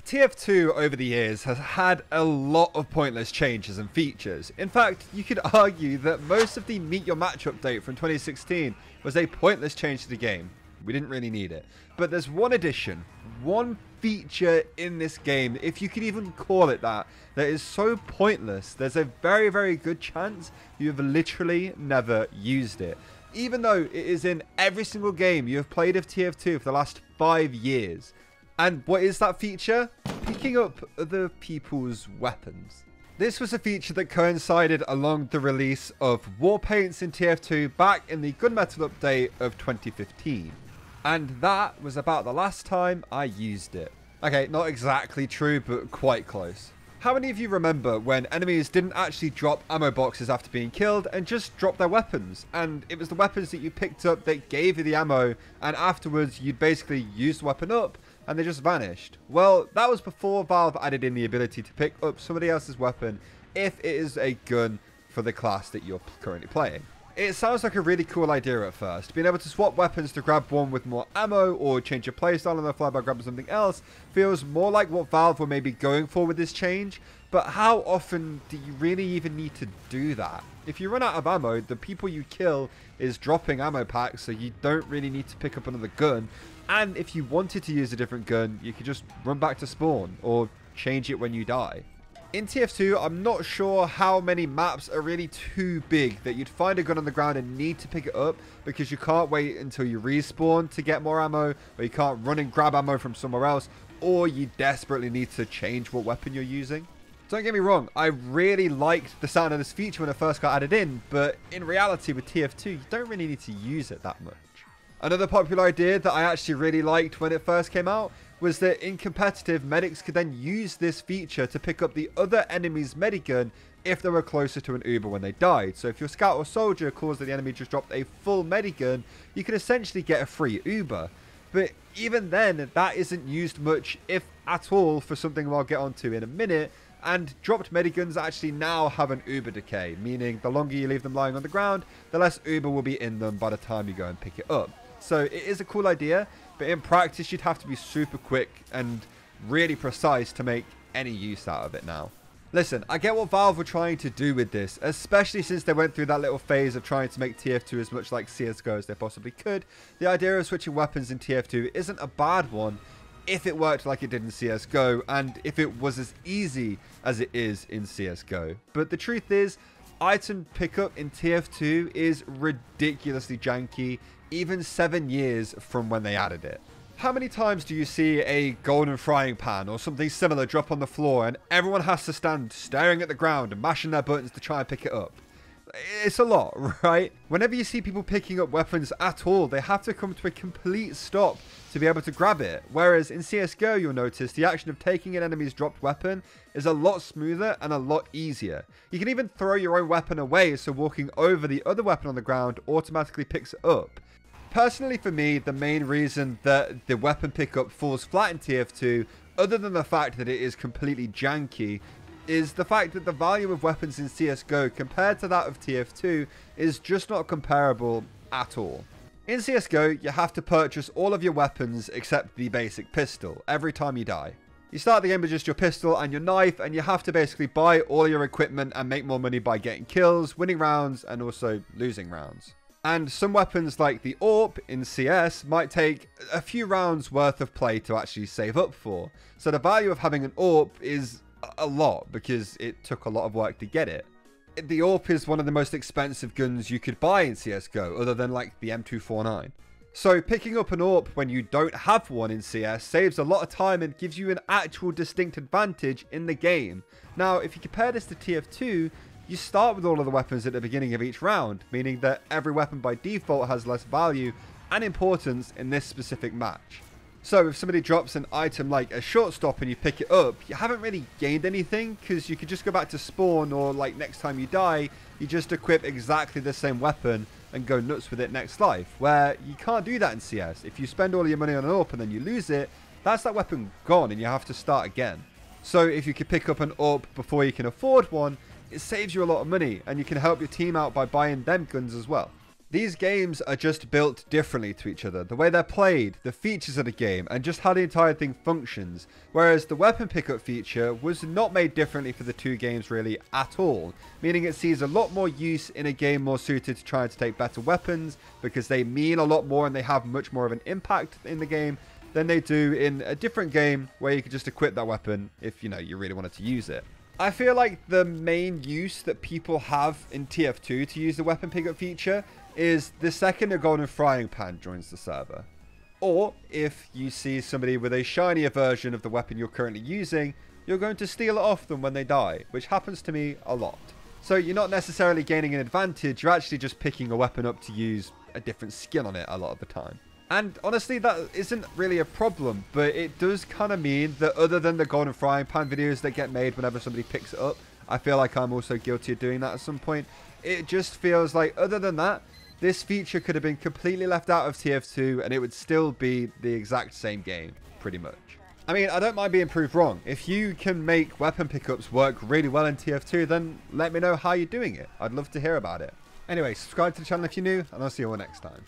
TF2 over the years has had a lot of pointless changes and features. In fact, you could argue that most of the Meet Your Match update from 2016 was a pointless change to the game. We didn't really need it. But there's one addition, one feature in this game, if you could even call it that is so pointless, there's a very, very good chance you have literally never used it. Even though it is in every single game you have played of TF2 for the last 5 years. And what is that feature? Picking up other people's weapons. This was a feature that coincided along the release of war paints in TF2 back in the gunmetal update of 2015. And that was about the last time I used it. Okay, not exactly true, but quite close. How many of you remember when enemies didn't actually drop ammo boxes after being killed and just dropped their weapons? And it was the weapons that you picked up that gave you the ammo, and afterwards you'd basically use the weapon up and they just vanished. Well, that was before Valve added in the ability to pick up somebody else's weapon if it is a gun for the class that you're currently playing. It sounds like a really cool idea at first. Being able to swap weapons to grab one with more ammo or change your playstyle on the fly by grabbing something else feels more like what Valve were maybe going for with this change. But how often do you really even need to do that? If you run out of ammo, the people you kill is dropping ammo packs, so you don't really need to pick up another gun. And if you wanted to use a different gun, you could just run back to spawn or change it when you die. In TF2, I'm not sure how many maps are really too big that you'd find a gun on the ground and need to pick it up because you can't wait until you respawn to get more ammo, or you can't run and grab ammo from somewhere else, or you desperately need to change what weapon you're using. Don't get me wrong, I really liked the sound of this feature when it first got added in, but in reality with TF2, you don't really need to use it that much. Another popular idea that I actually really liked when it first came out was that in competitive, medics could then use this feature to pick up the other enemy's medigun if they were closer to an Uber when they died. So if your scout or soldier calls that the enemy just dropped a full medigun, you can essentially get a free Uber. But even then, that isn't used much, if at all, for something I'll get onto in a minute. And dropped mediguns actually now have an Uber decay, meaning the longer you leave them lying on the ground, the less Uber will be in them by the time you go and pick it up. So it is a cool idea, but in practice you'd have to be super quick and really precise to make any use out of it now. Listen, I get what Valve were trying to do with this, especially since they went through that little phase of trying to make TF2 as much like CSGO as they possibly could. The idea of switching weapons in TF2 isn't a bad one if it worked like it did in CSGO and if it was as easy as it is in CSGO. But the truth is, item pickup in TF2 is ridiculously janky, even 7 years from when they added it. How many times do you see a golden frying pan or something similar drop on the floor and everyone has to stand staring at the ground and mashing their buttons to try and pick it up? It's a lot, right? Whenever you see people picking up weapons at all, they have to come to a complete stop to be able to grab it. Whereas in CSGO, you'll notice the action of taking an enemy's dropped weapon is a lot smoother and a lot easier. You can even throw your own weapon away, so walking over the other weapon on the ground automatically picks it up. Personally, for me, the main reason that the weapon pickup falls flat in TF2, other than the fact that it is completely janky, is the fact that the value of weapons in CSGO compared to that of TF2 is just not comparable at all. In CSGO, you have to purchase all of your weapons except the basic pistol every time you die. You start the game with just your pistol and your knife, and you have to basically buy all your equipment and make more money by getting kills, winning rounds, and also losing rounds. And some weapons like the AWP in CS might take a few rounds worth of play to actually save up for. So the value of having an AWP is a lot because it took a lot of work to get it. The AWP is one of the most expensive guns you could buy in CSGO, other than like the M249. So picking up an AWP when you don't have one in CS saves a lot of time and gives you an actual distinct advantage in the game. Now, if you compare this to TF2, you start with all of the weapons at the beginning of each round, meaning that every weapon by default has less value and importance in this specific match. So if somebody drops an item like a shortstop and you pick it up, you haven't really gained anything because you could just go back to spawn, or like next time you die, you just equip exactly the same weapon and go nuts with it next life, where you can't do that in CS. If you spend all your money on an AWP and then you lose it, that's that weapon gone and you have to start again. So if you could pick up an AWP before you can afford one, it saves you a lot of money and you can help your team out by buying them guns as well. These games are just built differently to each other. The way they're played, the features of the game, and just how the entire thing functions. Whereas the weapon pickup feature was not made differently for the two games really at all. Meaning it sees a lot more use in a game more suited to trying to take better weapons, because they mean a lot more and they have much more of an impact in the game than they do in a different game where you could just equip that weapon if, you know, you really wanted to use it. I feel like the main use that people have in TF2 to use the weapon pickup feature is the second a golden frying pan joins the server. Or if you see somebody with a shinier version of the weapon you're currently using, you're going to steal it off them when they die, which happens to me a lot. So you're not necessarily gaining an advantage, you're actually just picking a weapon up to use a different skin on it a lot of the time. And honestly, that isn't really a problem, but it does kind of mean that other than the golden frying pan videos that get made whenever somebody picks it up, I feel like I'm also guilty of doing that at some point. It just feels like, other than that, this feature could have been completely left out of TF2 and it would still be the exact same game, pretty much. I mean, I don't mind being proved wrong. If you can make weapon pickups work really well in TF2, then let me know how you're doing it. I'd love to hear about it. Anyway, subscribe to the channel if you're new, and I'll see you all next time.